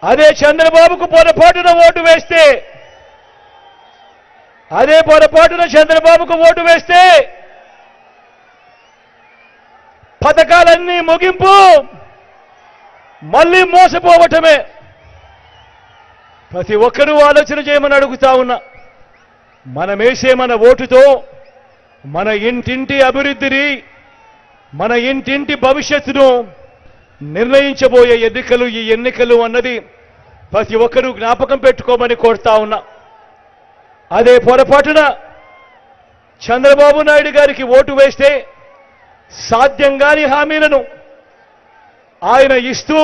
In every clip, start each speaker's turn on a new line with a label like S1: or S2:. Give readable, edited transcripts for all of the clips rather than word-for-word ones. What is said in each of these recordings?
S1: అదే చంద్రబాబుకు పొరపాటున ఓటు వేస్తే, చంద్రబాబుకు ఓటు వేస్తే పథకాలన్నీ ముగింపు, మళ్ళీ మోసపోవటమే. ప్రతి ఒక్కరూ ఆలోచన చేయమని అడుగుతా ఉన్నా. మనమేసే మన ఓటుతో మన ఇంటింటి అభివృద్ధిని, మన ఇంటింటి భవిష్యత్తును నిర్ణయించబోయే ఎన్నికలు ఈ ఎన్నికలు అన్నది ప్రతి ఒక్కరూ జ్ఞాపకం పెట్టుకోమని కోరుతా ఉన్నా. అదే పొరపాటున చంద్రబాబు నాయుడు గారికి ఓటు వేస్తే సాధ్యం కాని హామీలను ఆయన ఇస్తూ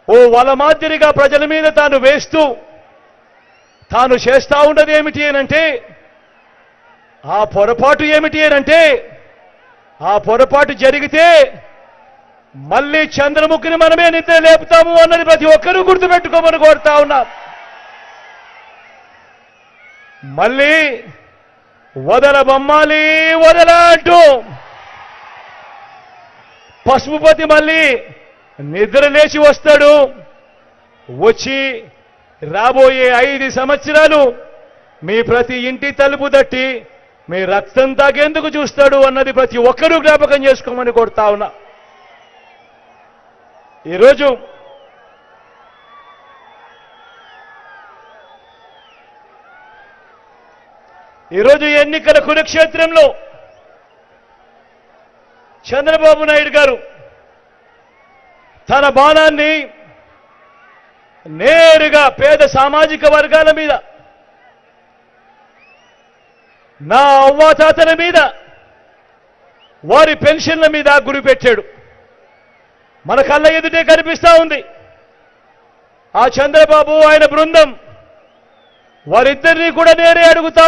S1: ఓ వల మాదిరిగా ప్రజల మీద తాను వేస్తూ తాను చేస్తా ఉన్నది ఏమిటి అనంటే, ఆ పొరపాటు ఏమిటి అనంటే, ఆ పొరపాటు జరిగితే మళ్ళీ చంద్రముఖిని మనమే నిద్ర లేపుతాము అన్నది ప్రతి ఒక్కరూ గుర్తుపెట్టుకోమని కోరుతా ఉన్నా. మళ్ళీ వదల బొమ్మాలి వదల అంటూ పసుపుపతి మళ్ళీ నిద్ర లేచి వస్తాడు. వచ్చి రాబోయే 5 సంవత్సరాలు మీ ప్రతి ఇంటి తలుపు తట్టి మీ రక్తం తాగేందుకు చూస్తాడు అన్నది ప్రతి ఒక్కరూ జ్ఞాపకం చేసుకోమని కోరుతా ఉన్నా. ఈరోజు ఎన్నికల కురుక్షేత్రంలో చంద్రబాబు నాయుడు గారు తన బాణాన్ని నేరుగా పేద సామాజిక వర్గాల మీద, నా అవ్వాతాతల మీద, వారి పెన్షన్ల మీద గురిపెట్టాడు. మన కళ్ళ ఎదుటే కనిపిస్తా ఉంది. ఆ చంద్రబాబు ఆయన బృందం వారిద్దరినీ కూడా నేరుగా అడుగుతా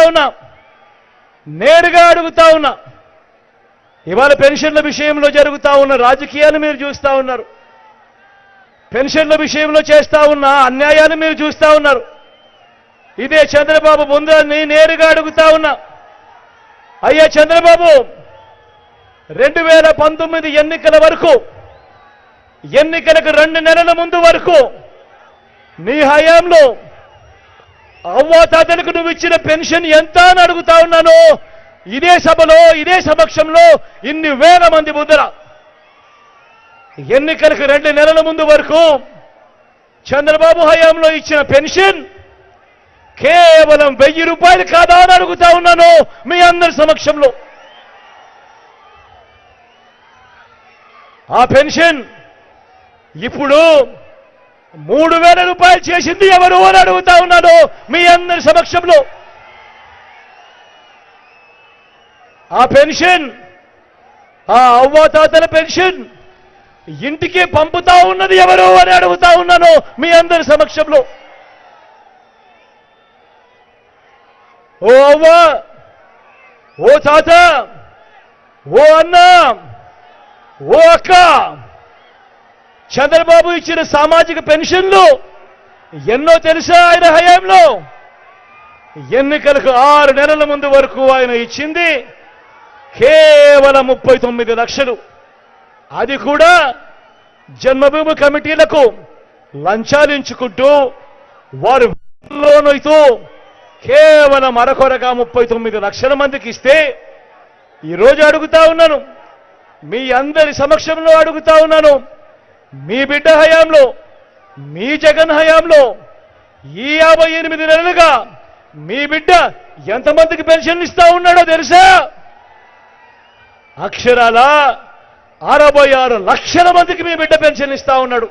S1: ఉన్నా. ఇవాళ పెన్షన్ల విషయంలో జరుగుతా ఉన్న రాజకీయాలు మీరు చూస్తా ఉన్నారు. పెన్షన్ల విషయంలో చేస్తా ఉన్న అన్యాయాలు మీరు చూస్తా ఉన్నారు. ఇదే చంద్రబాబు బృందాన్ని నేరుగా అడుగుతా ఉన్నా. అయ్యా చంద్రబాబు, 2019 ఎన్నికల వరకు, ఎన్నికలకు 2 నెలల ముందు వరకు నీ హయాంలో అవ్వాతాతలకు నువ్వు ఇచ్చిన పెన్షన్ ఎంత అని అడుగుతా ఉన్నాను. ఇదే సభలో, ఇదే సమక్షంలో ఇన్ని వేల మంది ముందర ఎన్నికలకు 2 నెలల ముందు వరకు చంద్రబాబు హయాంలో ఇచ్చిన పెన్షన్ కేవలం 1000 రూపాయలు కాదా అని అడుగుతా ఉన్నాను మీ అందరి సమక్షంలో. ఆ పెన్షన్ ఇప్పుడు 3000 రూపాయలు చేసింది ఎవరు అని అడుగుతా ఉన్నాను మీ అందరి సమక్షంలో. ఆ పెన్షన్, ఆ అవ్వాతాతల పెన్షన్ ఇంటికి పంపుతా ఉన్నది ఎవరు అని అడుగుతా ఉన్నాను మీ అందరి సమక్షంలో. ఓ అవ్వ, ఓ తాత, ఓ అన్న, ఓ అక్క, చంద్రబాబు ఇచ్చిన సామాజిక పెన్షన్లు ఎన్నో తెలుసా? ఆయన హయాంలో ఎన్నికలకు 6 నెలల ముందు వరకు ఆయన ఇచ్చింది కేవలం 39 లక్షలు. అది కూడా జన్మభూమి కమిటీలకు లంచాలించుకుంటూ వారు లోనైతూ కేవలం అరకొరగా 39 లక్షల మందికి ఇస్తే, ఈరోజు అడుగుతా ఉన్నాను, మీ అందరి సమక్షంలో అడుగుతా ఉన్నాను, మీ బిడ్డ హయాంలో, మీ జగన్ హయాంలో ఈ 58 నెలలుగా మీ బిడ్డ ఎంతమందికి పెన్షన్ ఇస్తా ఉన్నాడో తెలుసా? అక్షరాల 66 లక్షల మందికి మీ బిడ్డ పెన్షన్ ఇస్తా ఉన్నాడు.